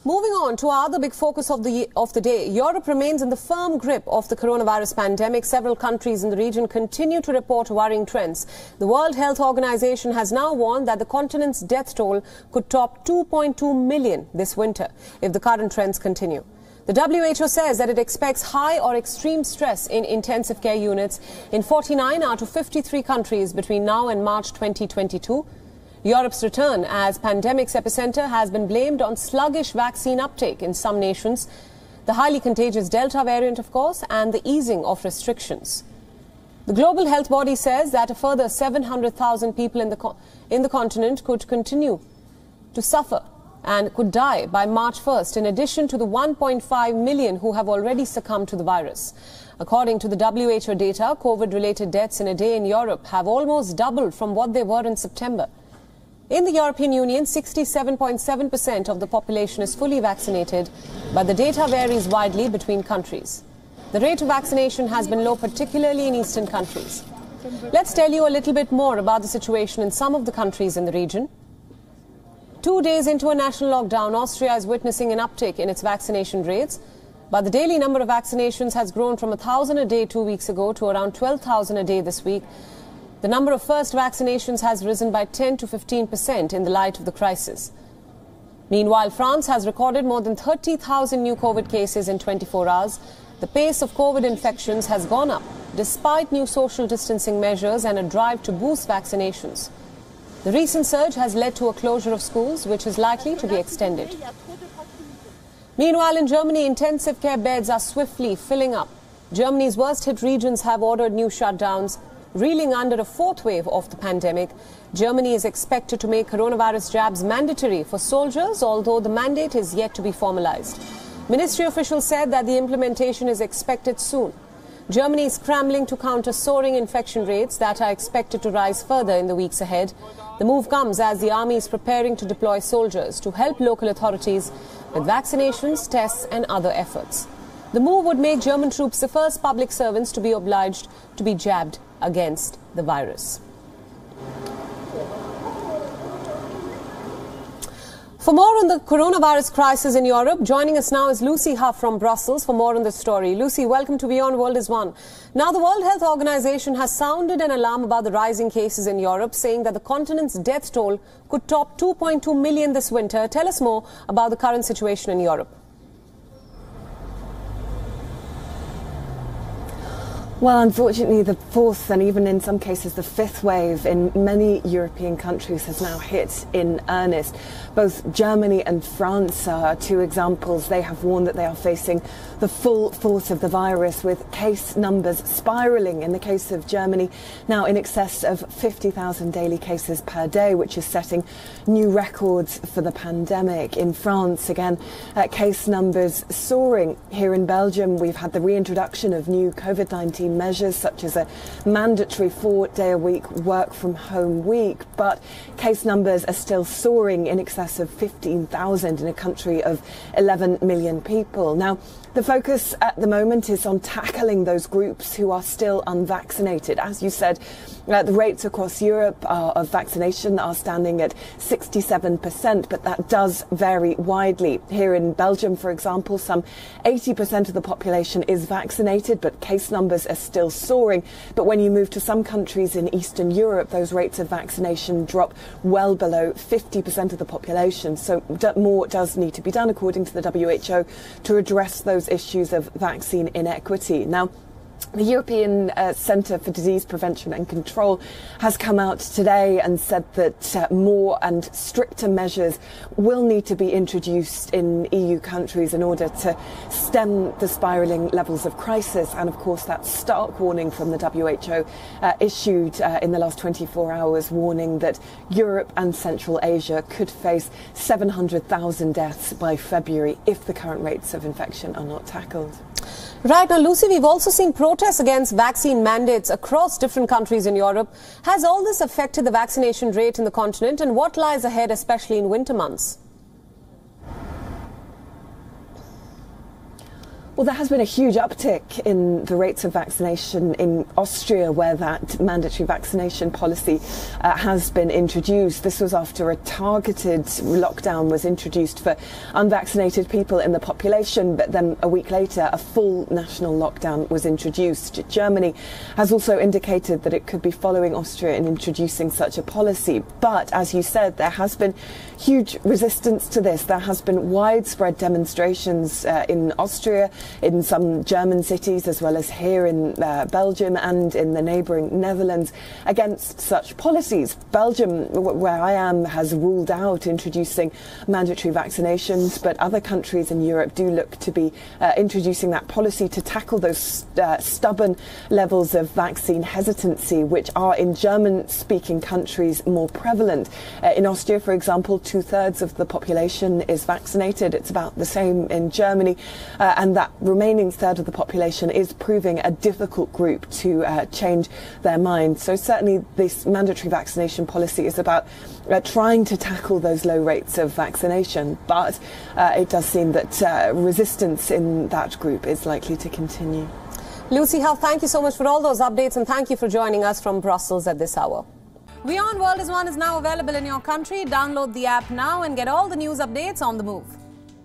Moving on to our other big focus of the day, Europe remains in the firm grip of the coronavirus pandemic. Several countries in the region continue to report worrying trends. The World Health Organization has now warned that the continent's death toll could top 2.2 million this winter if the current trends continue. The WHO says that it expects high or extreme stress in intensive care units in 49 out of 53 countries between now and March 2022. Europe's return as pandemic's epicenter has been blamed on sluggish vaccine uptake in some nations, the highly contagious Delta variant, of course, and the easing of restrictions. The global health body says that a further 700,000 people in the continent could continue to suffer and could die by March 1st, in addition to the 1.5 million who have already succumbed to the virus. According to the WHO data, COVID-related deaths in a day in Europe have almost doubled from what they were in September. In the European Union, 67.7% of the population is fully vaccinated, but the data varies widely between countries. The rate of vaccination has been low, particularly in eastern countries. Let's tell you a little bit more about the situation in some of the countries in the region. 2 days into a national lockdown, Austria is witnessing an uptick in its vaccination rates, but the daily number of vaccinations has grown from 1,000 a day 2 weeks ago to around 12,000 a day this week. The number of first vaccinations has risen by 10 to 15% in the light of the crisis. Meanwhile, France has recorded more than 30,000 new COVID cases in 24 hours. The pace of COVID infections has gone up despite new social distancing measures and a drive to boost vaccinations. The recent surge has led to a closure of schools, which is likely to be extended. Meanwhile, in Germany, intensive care beds are swiftly filling up. Germany's worst-hit regions have ordered new shutdowns. Reeling under a fourth wave of the pandemic, Germany is expected to make coronavirus jabs mandatory for soldiers, although the mandate is yet to be formalized. Ministry officials said that the implementation is expected soon. Germany is scrambling to counter soaring infection rates that are expected to rise further in the weeks ahead. The move comes as the army is preparing to deploy soldiers to help local authorities with vaccinations, tests and other efforts. The move would make German troops the first public servants to be obliged to be jabbed against the virus. For more on the coronavirus crisis in Europe, joining us now is Lucy Huff from Brussels for more on this story. Lucy, welcome to WION World is One. Now, the World Health Organization has sounded an alarm about the rising cases in Europe, saying that the continent's death toll could top 2.2 million this winter. Tell us more about the current situation in Europe. Well, unfortunately, the fourth and even in some cases the fifth wave in many European countries has now hit in earnest. Both Germany and France are two examples. They have warned that they are facing the full force of the virus, with case numbers spiralling. In the case of Germany, now in excess of 50,000 daily cases per day, which is setting new records for the pandemic. In France, again, case numbers soaring. Here in Belgium, we've had the reintroduction of new Covid-19 measures, such as a mandatory 4-day-a-week work-from-home week, but case numbers are still soaring, in excess of 15,000 in a country of 11 million people. Now, the focus at the moment is on tackling those groups who are still unvaccinated. As you said, the rates across Europe of vaccination are standing at 67%, but that does vary widely. Here in Belgium, for example, some 80% of the population is vaccinated, but case numbers are still soaring. But when you move to some countries in Eastern Europe, those rates of vaccination drop well below 50% of the population. So more does need to be done, according to the WHO, to address those issues of vaccine inequity. Now, the European Centre for Disease Prevention and Control has come out today and said that more and stricter measures will need to be introduced in EU countries in order to stem the spiralling levels of crisis. And of course, that stark warning from the WHO issued in the last 24 hours, warning that Europe and Central Asia could face 700,000 deaths by February if the current rates of infection are not tackled. Right. Now, Lucy, we've also seen protests against vaccine mandates across different countries in Europe. Has all this affected the vaccination rate in the continent, and what lies ahead, especially in winter months? Well, there has been a huge uptick in the rates of vaccination in Austria, where that mandatory vaccination policy has been introduced. This was after a targeted lockdown was introduced for unvaccinated people in the population, but then a week later a full national lockdown was introduced. Germany has also indicated that it could be following Austria in introducing such a policy. But as you said, there has been huge resistance to this. There has been widespread demonstrations in Austria, in some German cities, as well as here in Belgium and in the neighbouring Netherlands, against such policies. Belgium, where I am, has ruled out introducing mandatory vaccinations, but other countries in Europe do look to be introducing that policy to tackle those stubborn levels of vaccine hesitancy, which are in German-speaking countries more prevalent. In Austria, for example, 2/3 of the population is vaccinated. It's about the same in Germany, and that remaining third of the population is proving a difficult group to change their mind. So certainly this mandatory vaccination policy is about trying to tackle those low rates of vaccination, but it does seem that resistance in that group is likely to continue. Lucy Huff, thank you so much for all those updates, and thank you for joining us from Brussels at this hour. WION World is now available in your country. Download the app now and get all the news updates on the move.